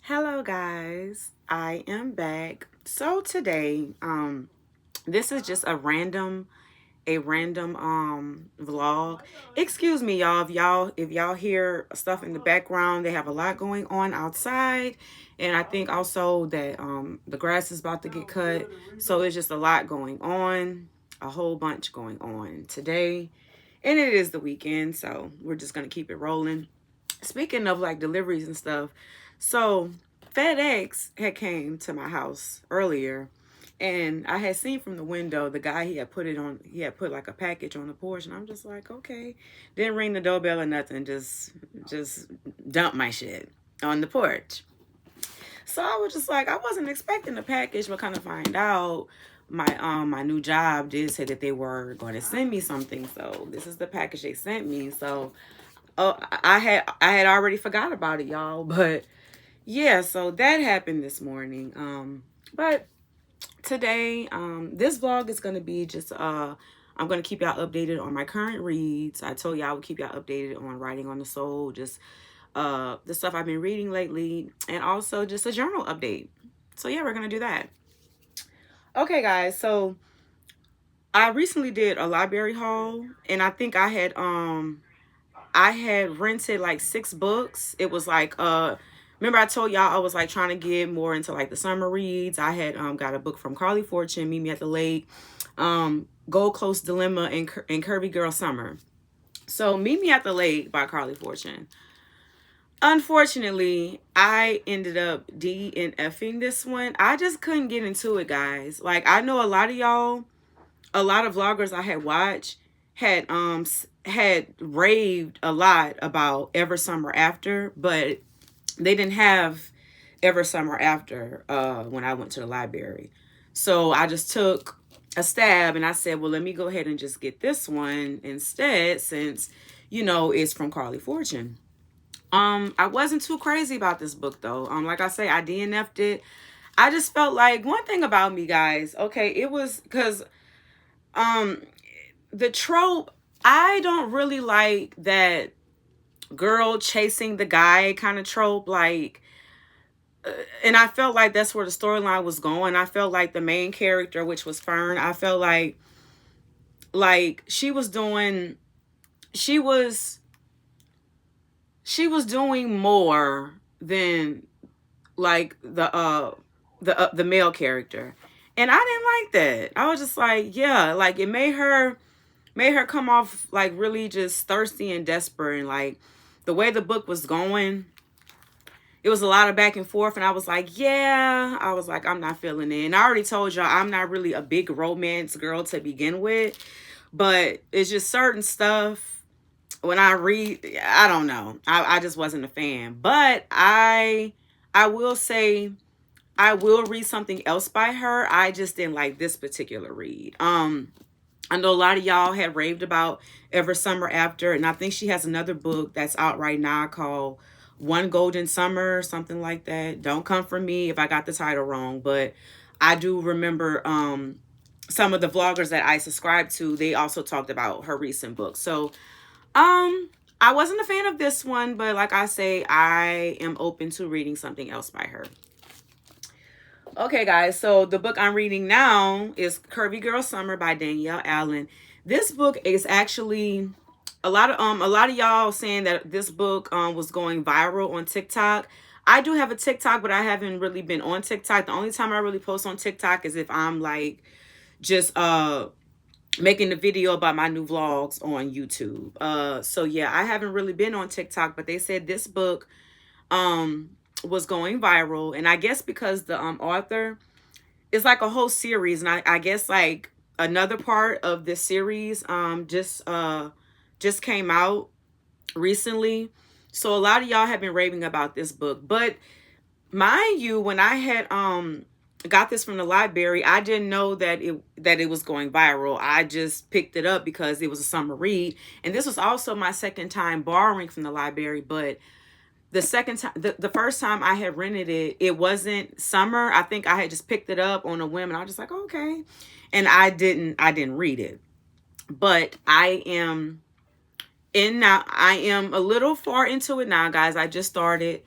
Hello guys, I am back. So today, this is just a random vlog. Excuse me y'all, if y'all hear stuff in the background. They have a lot going on outside, and I think also that the grass is about to get cut. So it's just a lot going on, a whole bunch going on today. And it is the weekend, so we're just gonna keep it rolling. Speaking of like deliveries and stuff, so FedEx had came to my house earlier, and I had seen from the window the guy, he had put like a package on the porch, and I'm just like, okay. Didn't ring the doorbell or nothing, just dumped my shit on the porch. So I was just like, I wasn't expecting the package, but kind of find out my new job did say that they were going to send me something. So this is the package they sent me. So I had already forgot about it, y'all. But yeah, so that happened this morning. But today, this vlog is gonna be just I'm gonna keep y'all updated on my current reads. I told y'all I would keep y'all updated on writing on the soul, just the stuff I've been reading lately, and also just a journal update. So yeah, we're gonna do that. Okay, guys. So I recently did a library haul, and I think I had rented like 6 books. It was like remember I told y'all I was like trying to get more into like the summer reads. I had got a book from Carly Fortune, Meet Me at the Lake, Gold Coast Dilemma, and Curvy Girl Summer. So Meet Me at the Lake by Carly Fortune. Unfortunately, I ended up DNFing this one. I just couldn't get into it, guys. Like, I know a lot of y'all, a lot of vloggers I had watched had raved a lot about Ever Summer After, but they didn't have Ever Summer After when I went to the library. So I just took a stab and I said, well, let me go ahead and just get this one instead, since it's from Carly Fortune. I wasn't too crazy about this book though. Like I say, I DNF'd it. I just felt like, one thing about me, guys, okay, it was because the trope, I don't really like that girl chasing the guy kind of trope, like, and I felt like that's where the storyline was going. I felt like the main character, which was Fern, I felt like she was doing more than like the male character, and I didn't like that. I was just like, yeah, like it made her come off like really just thirsty and desperate, and like the way the book was going, it was a lot of back and forth, and I was like, yeah, I'm not feeling it. And I already told y'all I'm not really a big romance girl to begin with, but it's just certain stuff when I read, I don't know, I just wasn't a fan. But I will say I will read something else by her. I just didn't like this particular read. I know a lot of y'all had raved about Ever Summer After, and I think she has another book that's out right now called One Golden Summer, something like that. Don't come for me if I got the title wrong, but I do remember some of the vloggers that I subscribe to, they also talked about her recent book. So I wasn't a fan of this one, but like I say, I am open to reading something else by her. Okay, guys, so the book I'm reading now is Curvy Girl Summer by Danielle Allen. This book is actually a lot of y'all saying that this book was going viral on TikTok. I do have a TikTok, but I haven't really been on TikTok. The only time I really post on TikTok is if I'm like just making a video about my new vlogs on YouTube. So yeah, I haven't really been on TikTok, but they said this book was going viral, and I guess because the author is like a whole series, and I guess like another part of this series just came out recently. So a lot of y'all have been raving about this book, but mind you, when I had got this from the library, I didn't know that it was going viral. I just picked it up because it was a summer read, and this was also my second time borrowing from the library. But the second time, the first time I had rented it, it wasn't summer. I think I had just picked it up on a whim, and I was just like, okay, and I didn't read it. But I am a little far into it now, guys. I just started.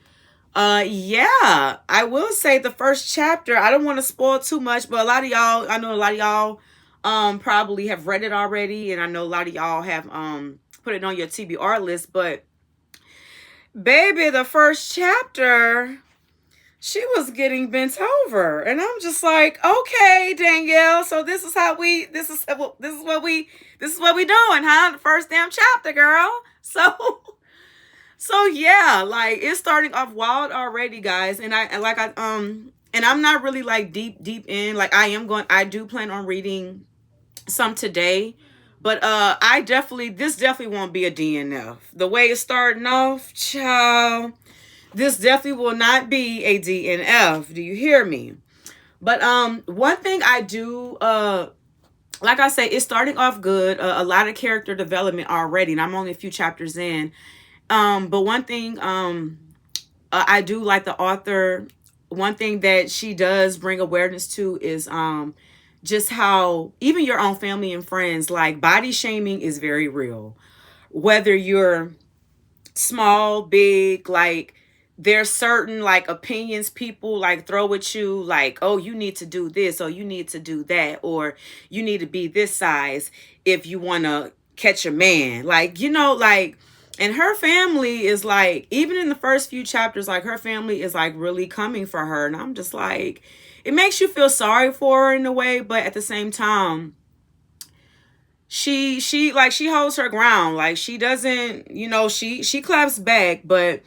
Yeah, I will say the first chapter. I don't want to spoil too much, but a lot of y'all, I know a lot of y'all, probably have read it already, and I know a lot of y'all have put it on your TBR list. But baby, the first chapter, she was getting bent over, and I'm just like, okay, Danielle. So this is how we, this is what we doing, huh? The first damn chapter, girl. So. So yeah, like it's starting off wild already, guys. And I'm not really like deep in. Like I do plan on reading some today. But I definitely this definitely won't be a DNF. The way it's starting off, child, this definitely will not be a DNF. Do you hear me? But one thing I do like I say, it's starting off good. A lot of character development already, and I'm only a few chapters in. But one thing I do like the author. One thing that she does bring awareness to is just how even your own family and friends, like body shaming is very real. Whether you're small, big, like there's certain like opinions people like throw at you, like, oh, you need to do this, or you need to do that, or you need to be this size if you want to catch a man. Like, like, and her family is like, even in the first few chapters, like her family is like really coming for her. And I'm just like, it makes you feel sorry for her in a way, but at the same time, she holds her ground. Like she doesn't, she claps back, but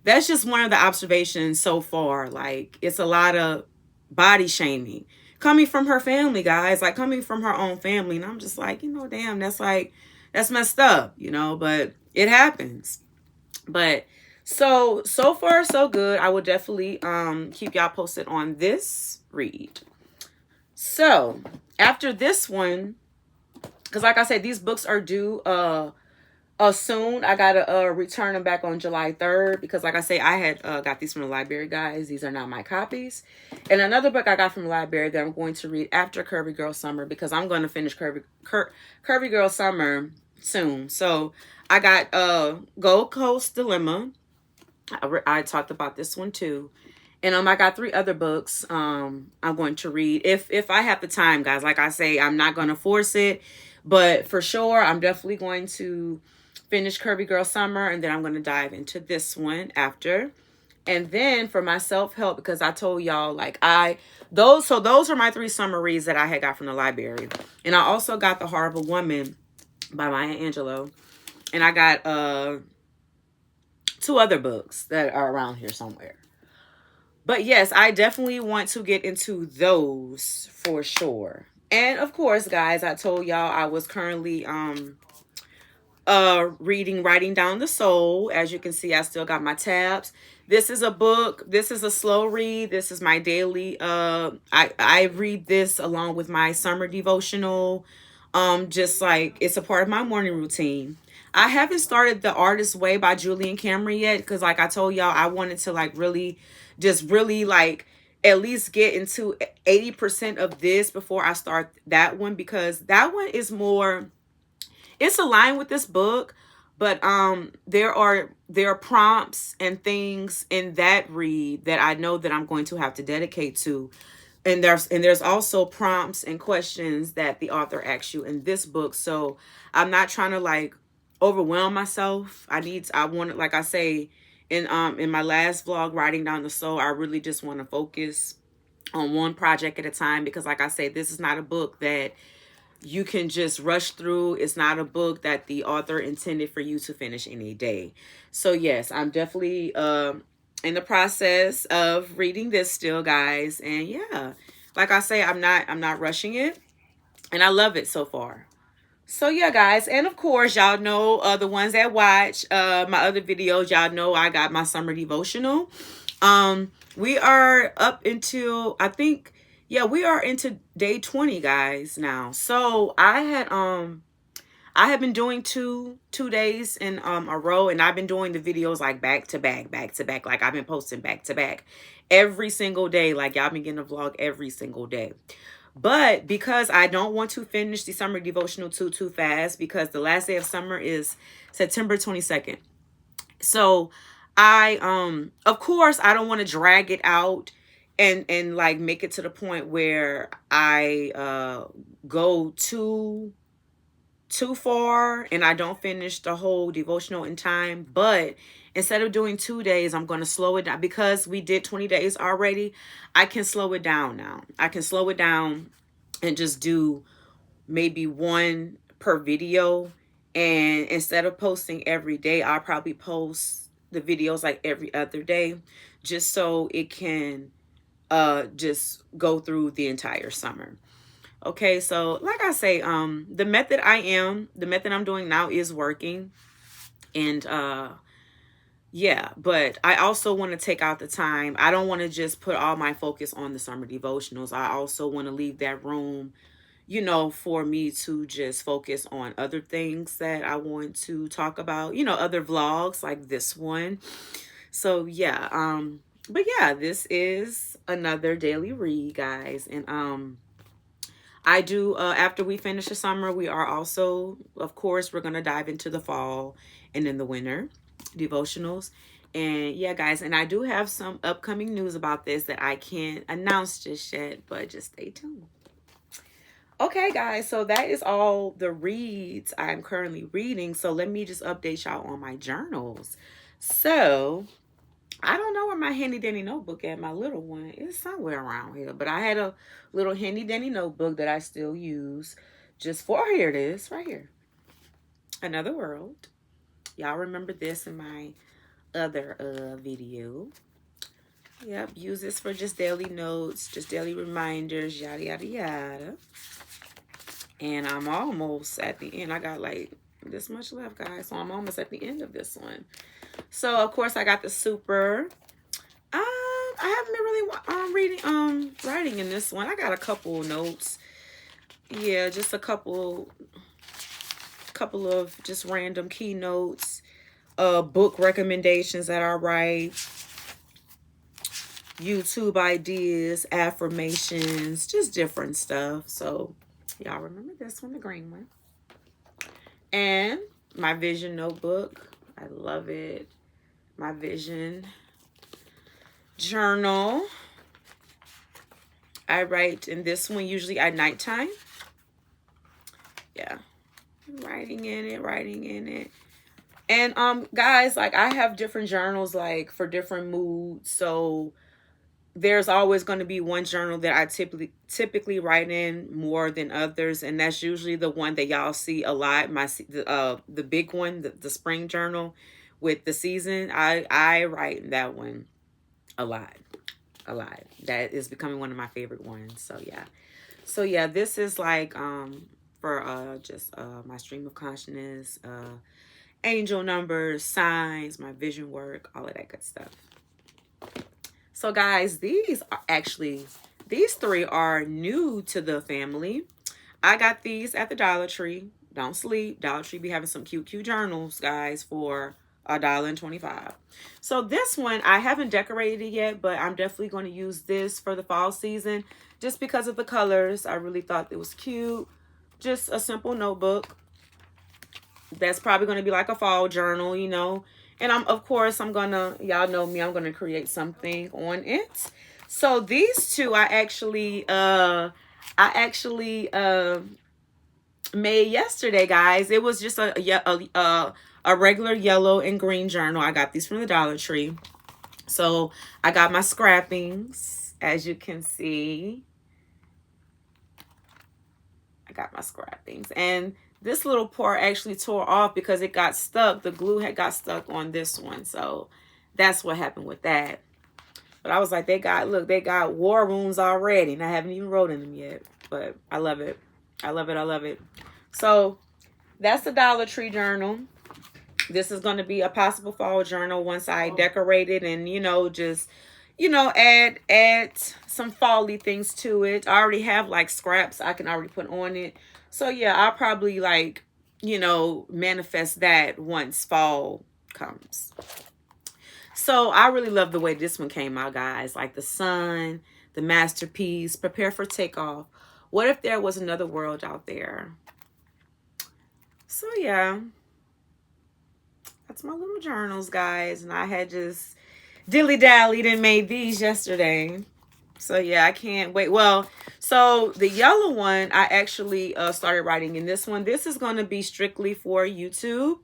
that's just one of the observations so far. Like it's a lot of body shaming coming from her family, guys, like coming from her own family. And I'm just like, damn, that's messed up, but it happens. But so far so good. I will definitely keep y'all posted on this read. So after this one, because like I said, these books are due soon. I gotta return them back on July 3rd because like I say, I had got these from the library, guys. These are not my copies. And another book I got from the library that I'm going to read after Curvy Girl Summer, because I'm going to finish Curvy Girl Summer soon. So I got Gold Coast Dilemma. I talked about this one too. And I got 3 other books I'm going to read if I have the time, guys. Like I say, I'm not going to force it, but for sure I'm definitely going to finish Curvy Girl Summer, and then I'm going to dive into this one after. And then for my self-help, because I told y'all, like those are my 3 summer reads that I had got from the library. And I also got The Horrible Woman by Maya Angelou. And I got 2 other books that are around here somewhere. But yes, I definitely want to get into those for sure. And of course, guys, I told y'all I was currently reading Writing Down the Soul. As you can see, I still got my tabs. This is a book. This is a slow read. This is my daily I read this along with my summer devotional. Just like it's a part of my morning routine. I haven't started The Artist's Way by Julian Cameron yet because like I told y'all, I wanted to like really like at least get into 80% of this before I start that one, because that one is more, it's aligned with this book, but there are prompts and things in that read that I know that I'm going to have to dedicate to. And there's also prompts and questions that the author asks you in this book. So I'm not trying to like overwhelm myself. I want, like I say in my last vlog, Writing Down the Soul, I really just want to focus on one project at a time, because like I say, this is not a book that you can just rush through. It's not a book that the author intended for you to finish in a day. So yes, I'm definitely in the process of reading this still, guys. And yeah, like I say, I'm not rushing it, and I love it so far. So yeah, guys, and of course, y'all know the ones that watch my other videos, y'all know I got my summer devotional. We are up until, I think, yeah, we are into day 20, guys, now. So I have been doing two days in a row, and I've been doing the videos like back to back. Like I've been posting back to back every single day. Like y'all been getting a vlog every single day. But because I don't want to finish the summer devotional too fast, because the last day of summer is September 22nd. So Of course I don't want to drag it out and like make it to the point where I go too far and I don't finish the whole devotional in time. But instead of doing 2 days, I'm going to slow it down because we did 20 days already. I can slow it down now. I can slow it down and just do maybe one per video. And instead of posting every day, I'll probably post the videos like every other day, just so it can just go through the entire summer. Okay, so like I say, the method I'm doing now is working. And yeah, but I also want to take out the time. I don't want to just put all my focus on the summer devotionals. I also want to leave that room, for me to just focus on other things that I want to talk about, other vlogs like this one. So yeah, but yeah, this is another daily read, guys. And I do, after we finish the summer, we are also, of course, we're going to dive into the fall and in the winter devotionals. And yeah, guys, and I do have some upcoming news about this that I can't announce just yet, but just stay tuned. Okay, guys, so that is all the reads I'm currently reading. So let me just update y'all on my journals. So I don't know where my handy dandy notebook at, my little one. It's somewhere around here. But I had a little handy dandy notebook that I still use just for, here it is, right here. Another World. Y'all remember this in my other video. Yep, use this for just daily notes, just daily reminders, yada, yada, yada. And I'm almost at the end. I got like this much left, guys. So I'm almost at the end of this one. So, of course, I got the super. I haven't been really writing in this one. I got a couple notes. Yeah, just a couple of just random keynotes, book recommendations that I write, YouTube ideas, affirmations, just different stuff. So, y'all remember this one, the green one. And my vision notebook. I love it. My vision journal. I write in this one usually at nighttime. Yeah. Writing in it. And guys, like I have different journals like for different moods. So there's always going to be one journal that I typically write in more than others, and that's usually the one that y'all see a lot. The big one, the spring journal with the season. I write in that one a lot. That is becoming one of my favorite ones. So yeah, this is like for just my stream of consciousness, angel numbers, signs, my vision work, all of that good stuff. So guys, these three are new to the family. I got these at the Dollar Tree. Don't sleep. Dollar Tree be having some cute journals, guys, for $1.25. So this one, I haven't decorated it yet, but I'm definitely going to use this for the fall season just because of the colors. I really thought it was cute. Just a simple notebook. That's probably going to be like a fall journal, And I'm gonna, y'all know me, I'm gonna create something on it. So these two I actually made yesterday, guys. It was just a regular yellow and green journal. I got these from the Dollar Tree. So I got my scrappings, as you can see. I got my scrappings, and this little part actually tore off because it got stuck. The glue had got stuck on this one. So that's what happened with that. But I was like, they got war wounds already. And I haven't even wrote in them yet. But I love it. I love it. So that's the Dollar Tree journal. This is going to be a possible fall journal once I decorate it and, just, add some fall-y things to it. I already have like scraps I can already put on it. So yeah, I'll probably manifest that once fall comes. So I really love the way this one came out, guys. Like the sun, the masterpiece, prepare for takeoff. What if there was another world out there? So yeah. That's my little journals, guys. And I had just dilly-dallied and made these yesterday. So yeah, I can't wait. Well, so the yellow one, I actually started writing in this one. This is going to be strictly for YouTube.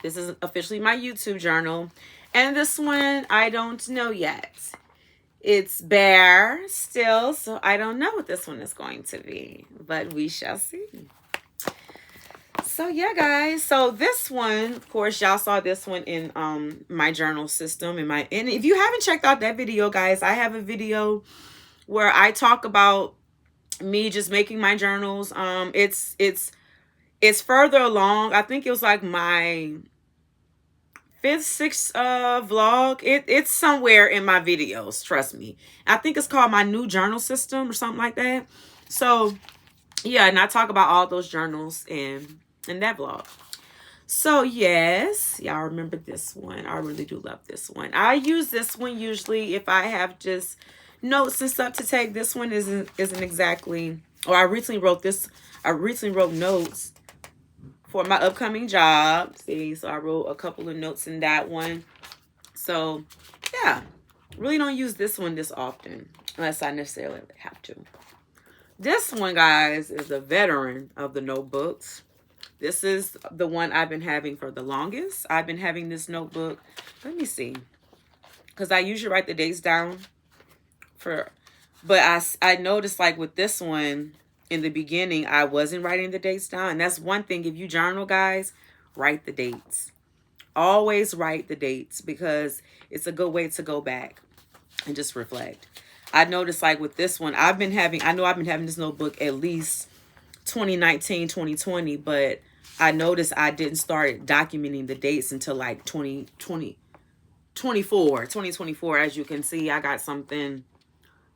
This is officially my YouTube journal. And this one, I don't know yet. It's bare still, so I don't know what this one is going to be. But we shall see. So yeah, guys. So this one, of course, y'all saw this one in my journal system. And if you haven't checked out that video, guys, I have a video where I talk about me just making my journals. It's further along. I think it was like my fifth, sixth vlog. It's somewhere in my videos, trust me. I think it's called my new journal system or something like that. So yeah, and I talk about all those journals in that vlog. So yes, y'all remember this one. I really do love this one. I use this one usually if I have just notes and stuff to take. This one isn't exactly, or I recently wrote notes for my upcoming job. See, so I wrote a couple of notes in that one. So yeah, really don't use this one this often unless I necessarily have to. This one, guys, is a veteran of the notebooks. This is the one I've been having for the longest. I've been having this notebook. Let me see. Because I usually write the dates down but I noticed like with this one in the beginning, I wasn't writing the dates down. And that's one thing. If you journal, guys, write the dates. Always write the dates because it's a good way to go back and just reflect. I noticed like with this one, I know I've been having this notebook at least 2019, 2020, but I noticed I didn't start documenting the dates until like 2024. As you can see, I got something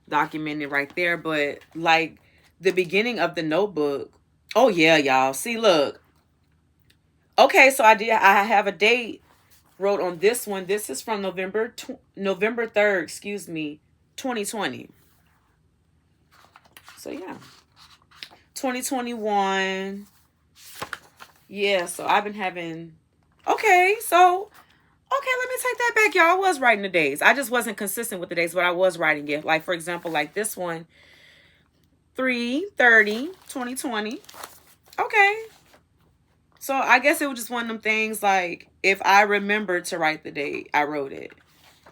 documented right there, but like the beginning of the notebook, oh yeah, y'all, see, look, okay, so I have a date wrote on this one. This is from November 3rd, excuse me, 2020. So yeah, 2021. Yeah, so I've been having, okay, let me take that back, y'all. I was writing the days. I just wasn't consistent with the days, but I was writing it. Like, for example, like this one, 3/30/2020. Okay. So I guess it was just one of them things, like, if I remembered to write the date, I wrote it.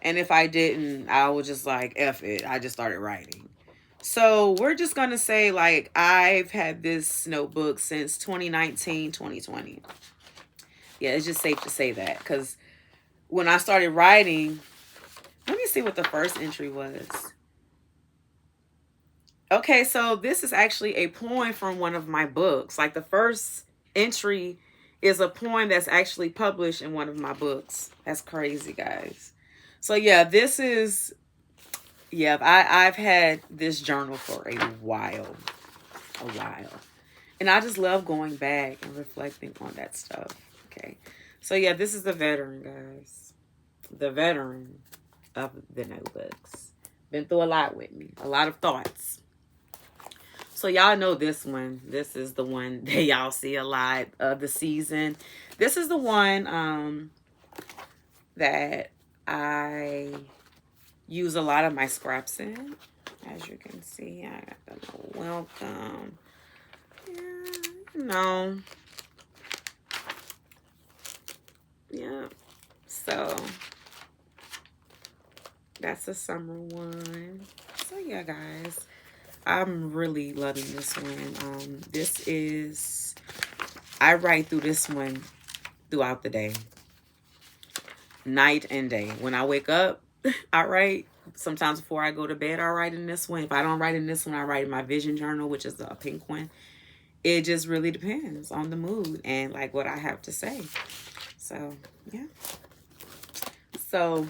And if I didn't, I was just like, F it. I just started writing. So we're just going to say, like, I've had this notebook since 2019, 2020. Yeah, it's just safe to say that because when I started writing, let me see what the first entry was. Okay, so this is actually a poem from one of my books. Like the first entry is a poem that's actually published in one of my books. That's crazy, guys. So yeah, I've had this journal for a while. And I just love going back and reflecting on that stuff. Okay. So yeah, this is the veteran, guys. The veteran of the notebooks. Been through a lot with me. A lot of thoughts. So y'all know this one. This is the one that y'all see a lot of the season. This is the one that I use a lot of my scraps in. As you can see, I got the welcome. No. Yeah. So that's a summer one. So yeah, guys, I'm really loving this one. I write through this one throughout the day, night and day. When I wake up, I write. Sometimes before I go to bed, I write in this one. If I don't write in this one, I write in my vision journal, which is a pink one. It just really depends on the mood and like what I have to say. So yeah. So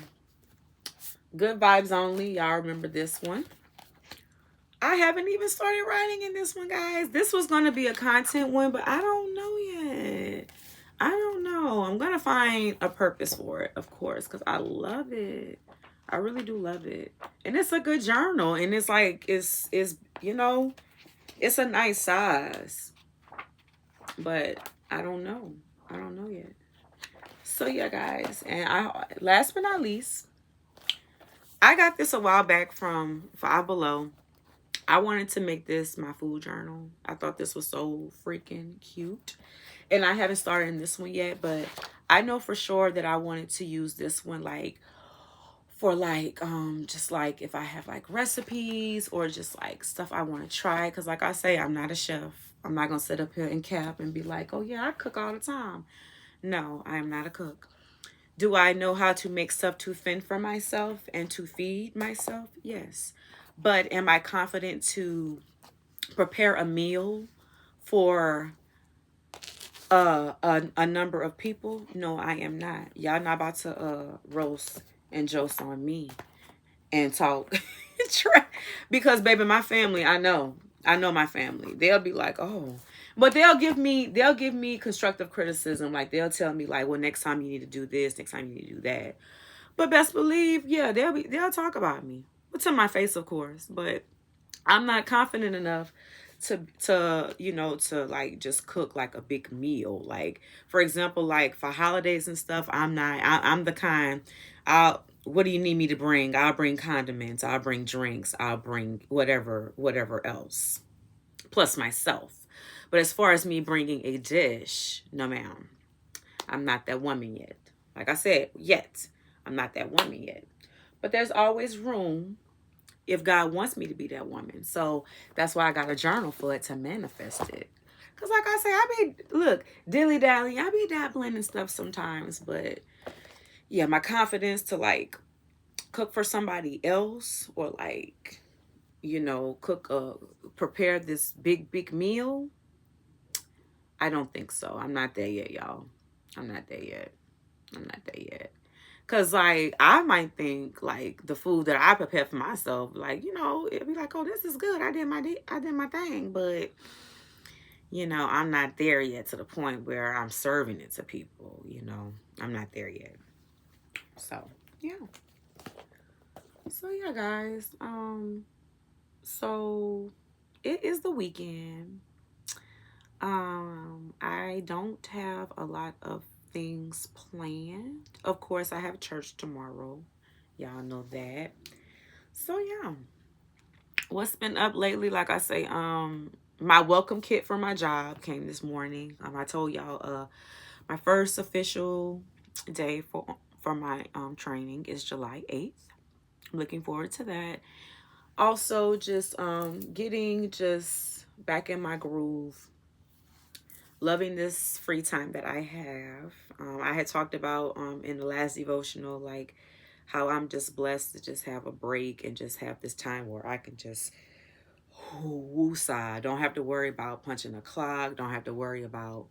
good vibes only. Y'all remember this one. I haven't even started writing in this one, guys. This was going to be a content one, but I don't know yet. I don't know. I'm going to find a purpose for it, of course, because I love it. I really do love it. And it's a good journal. And it's like, it's you know, it's a nice size. But I don't know. I don't know yet. So yeah, guys, and last but not least, I got this a while back from Five Below. I wanted to make this my food journal. I thought this was so freaking cute. And I haven't started in this one yet, but I know for sure that I wanted to use this one like for like just like if I have like recipes or just like stuff I want to try, cuz like I say, I'm not a chef. I'm not going to sit up here and cap and be like, "Oh yeah, I cook all the time." No, I am not a cook. Do I know how to make stuff to fend for myself and to feed myself? Yes. But am I confident to prepare a meal for a number of people? No, I am not. Y'all not about to roast and joke on me and talk because baby, my family, I know my family. They'll be like, "Oh," but they'll give me constructive criticism. Like they'll tell me like, "Well, next time you need to do this, next time you need to do that." But best believe, yeah, they'll talk about me, but to my face, of course. But I'm not confident enough to like just cook like a big meal. Like for example, like for holidays and stuff, I'm the kind. I'll What do you need me to bring? I'll bring condiments, I'll bring drinks, I'll bring whatever else, plus myself. But as far as me bringing a dish, no ma'am, I'm not that woman yet. Like I said, yet I'm not that woman yet. But there's always room if God wants me to be that woman. So that's why I got a journal for it to manifest it. Cause like I say, dilly dally, I be dabbling and stuff sometimes, but yeah, my confidence to like cook for somebody else or like, prepare this big meal. I don't think so. I'm not there yet, y'all. I'm not there yet. I'm not there yet. Cause like I might think like the food that I prepare for myself, like it'd be like, oh, this is good. I did my thing, but I'm not there yet to the point where I'm serving it to people. I'm not there yet. So yeah. So yeah, guys. So it is the weekend. I don't have a lot of things planned. Of course, I have church tomorrow. Y'all know that. So yeah. What's been up lately? Like I say, my welcome kit for my job came this morning. I told y'all my first official day for my training is July 8th. I'm looking forward to that. Also just getting just back in my groove, loving this free time that I have. I had talked about in the last devotional, like how I'm just blessed to just have a break and just have this time where I can just woosah. Don't have to worry about punching a clock. Don't have to worry about,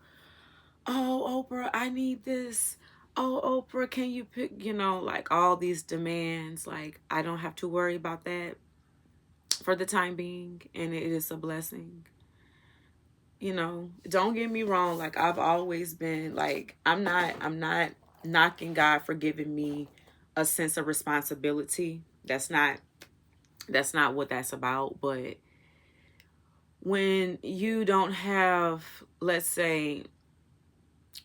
oh, Oprah, I need this. Oh, Oprah, can you pick, like all these demands. Like I don't have to worry about that for the time being. And it is a blessing. Don't get me wrong. Like I've always been like, I'm not knocking God for giving me a sense of responsibility. That's not what that's about. But when you don't have, let's say,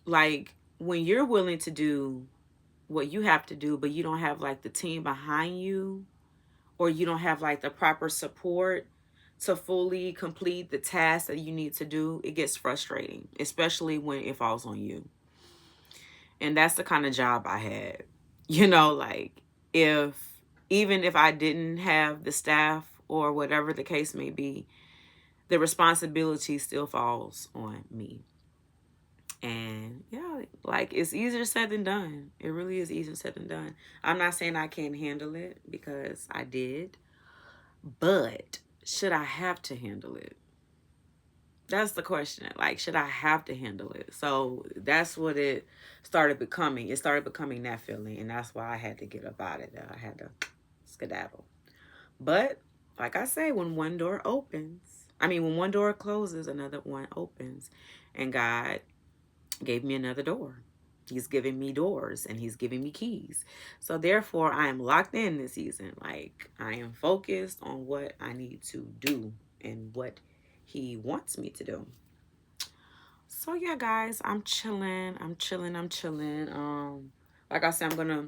like when you're willing to do what you have to do, but you don't have like the team behind you, or you don't have like the proper support to fully complete the task that you need to do, it gets frustrating, especially when it falls on you. And that's the kind of job I had. Like if even if I didn't have the staff or whatever the case may be, the responsibility still falls on me. And yeah, like it's easier said than done. It really is easier said than done. I'm not saying I can't handle it because I did, but should I have to handle it? That's the question. Like, should I have to handle it? So that's what it started becoming. It started becoming that feeling, and that's why I had to get up out of there. I had to skedaddle. But like I say, when one door closes, another one opens, and God gave me another door. He's giving me doors and he's giving me keys. So therefore, I am locked in this season. Like I am focused on what I need to do and what he wants me to do. So yeah, guys, I'm chilling. I'm chilling. I'm chilling. Like I said, I'm gonna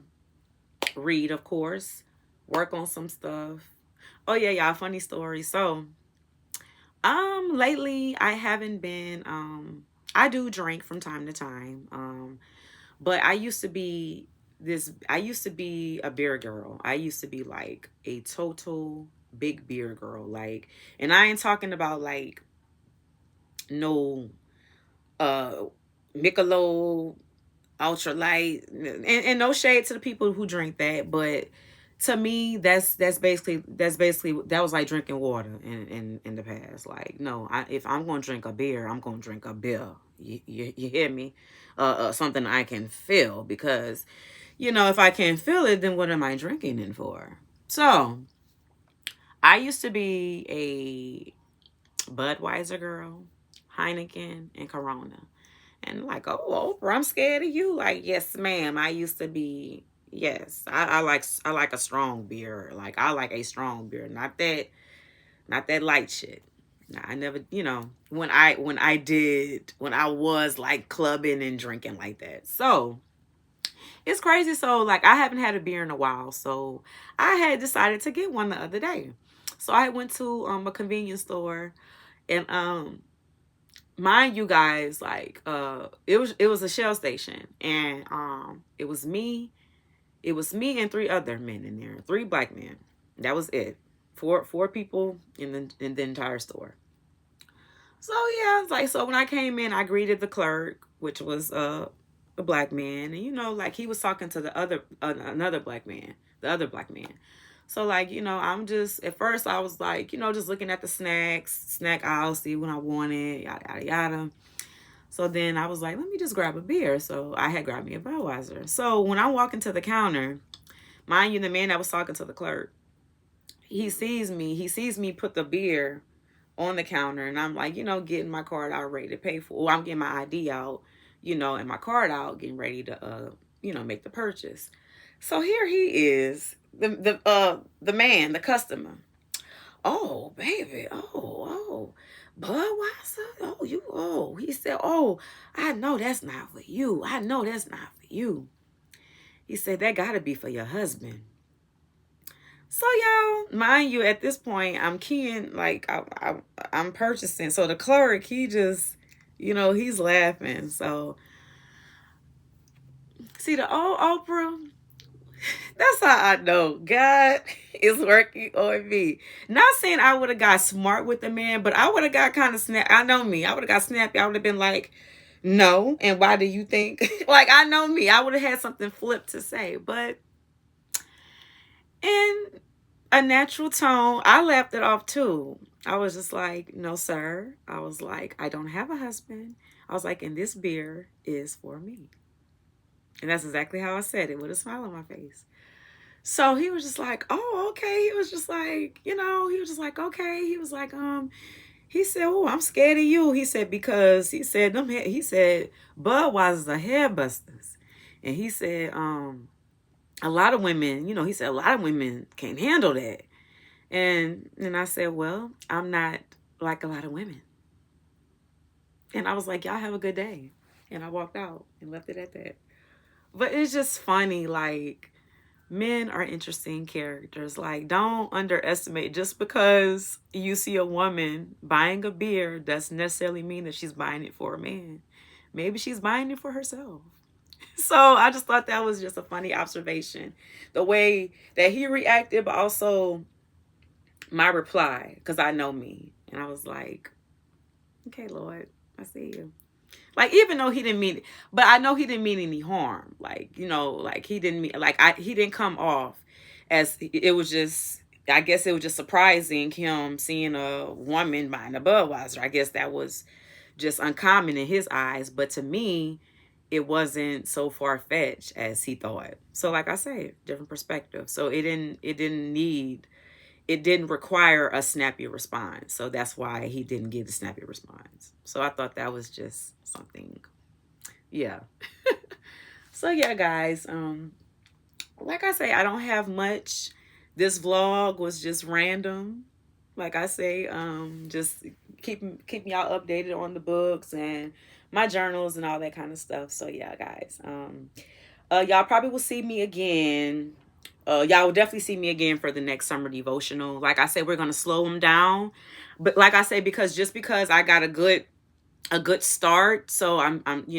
read, of course, work on some stuff. Oh yeah, y'all, funny story. So, lately I haven't been I do drink from time to time. But I used to be a beer girl. I used to be like a total big beer girl. Like, and I ain't talking about like no uh Michelob ultra light, and no shade to the people who drink that, but to me that's basically that was like drinking water in the past. Like, no, if I'm gonna drink a beer, I'm gonna drink a beer. You hear me? Something I can feel, because if I can't feel it, then what am I drinking it for? So I used to be a Budweiser girl, Heineken, and Corona. And like, oh, Oprah, I'm scared of you. Like, yes, ma'am. I used to be. Yes, I like a strong beer. Like, I like a strong beer, not that light shit. Nah, I never, when I was like clubbing and drinking like that. So it's crazy. So like, I haven't had a beer in a while. So I had decided to get one the other day. So I went to a convenience store, and mind you guys, like, it was a Shell station, and it was me and three other men in there, three black men. That was it. Four people in the entire store. So yeah, it's like, so when I came in, I greeted the clerk, which was a black man, and like, he was talking to the other another black man, the other black man. So like, I'm just, at first I was like, just looking at the snack aisle, see what I wanted, yada yada yada. So then I was like, let me just grab a beer. So I had grabbed me a Budweiser. So when I walk into the counter, mind you, the man that was talking to the clerk, he sees me put the beer on the counter, and I'm like, getting my card out, ready to pay for. Well, I'm getting my ID out, and my card out, getting ready to make the purchase. So here he is, the man, the customer. Oh, baby. Oh. Budweiser? Oh, you. Oh, he said, oh, I know that's not for you. I know that's not for you. He said, that got to be for your husband. So, y'all, mind you, at this point, I'm keying, like, I'm purchasing. So the clerk, he just, he's laughing. So, see, the old Oprah, that's how I know God is working on me. Not saying I would have got smart with the man, but I would have got kind of snap. I know me. I would have got snappy. I would have been like, no. And why do you think? Like, I know me. I would have had something flip to say. But in a natural tone, I laughed it off too. I was just like, no, sir. I was like, I don't have a husband. I was like, and this beer is for me. And that's exactly how I said it, with a smile on my face. So he was just like, oh, okay. He was just like, he was just like, okay. He was like, he said, oh, I'm scared of you. He said, because he said, Budweiser's are hair busters. And he said, a lot of women, he said, a lot of women can't handle that. And I said, well, I'm not like a lot of women. And I was like, y'all have a good day. And I walked out and left it at that. But it's just funny, like, men are interesting characters. Like, don't underestimate, just because you see a woman buying a beer doesn't necessarily mean that she's buying it for a man. Maybe she's buying it for herself. So I just thought that was just a funny observation. The way that he reacted, but also my reply, because I know me. And I was like, okay, Lord, I see you. Like, even though he didn't mean it, but I know he didn't mean any harm. Like, like, he didn't mean, like, he didn't come off as, it was just, I guess it was just surprising him seeing a woman buying a Budweiser. I guess that was just uncommon in his eyes. But to me, it wasn't so far-fetched as he thought. So like I said, different perspective. So it didn't require a snappy response. So that's why he didn't give the snappy response. So I thought that was just something. Yeah. So yeah, guys. Like I say, I don't have much. This vlog was just random. Like I say, just keep y'all updated on the books and my journals and all that kind of stuff. So yeah, guys. Y'all probably will see me again. Y'all will definitely see me again for the next summer devotional. Like I said, we're gonna slow them down, but like I said, because I got a good start, so I'm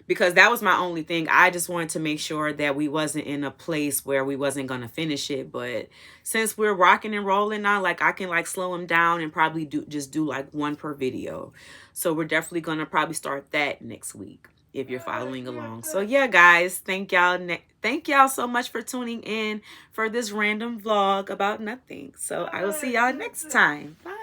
because that was my only thing. I just wanted to make sure that we wasn't in a place where we wasn't gonna finish it. But since we're rocking and rolling now, like I can like slow them down and probably do like one per video. So we're definitely gonna probably start that next week if you're following along. So yeah, guys, thank y'all so much for tuning in for this random vlog about nothing. So I will see y'all next time. Bye.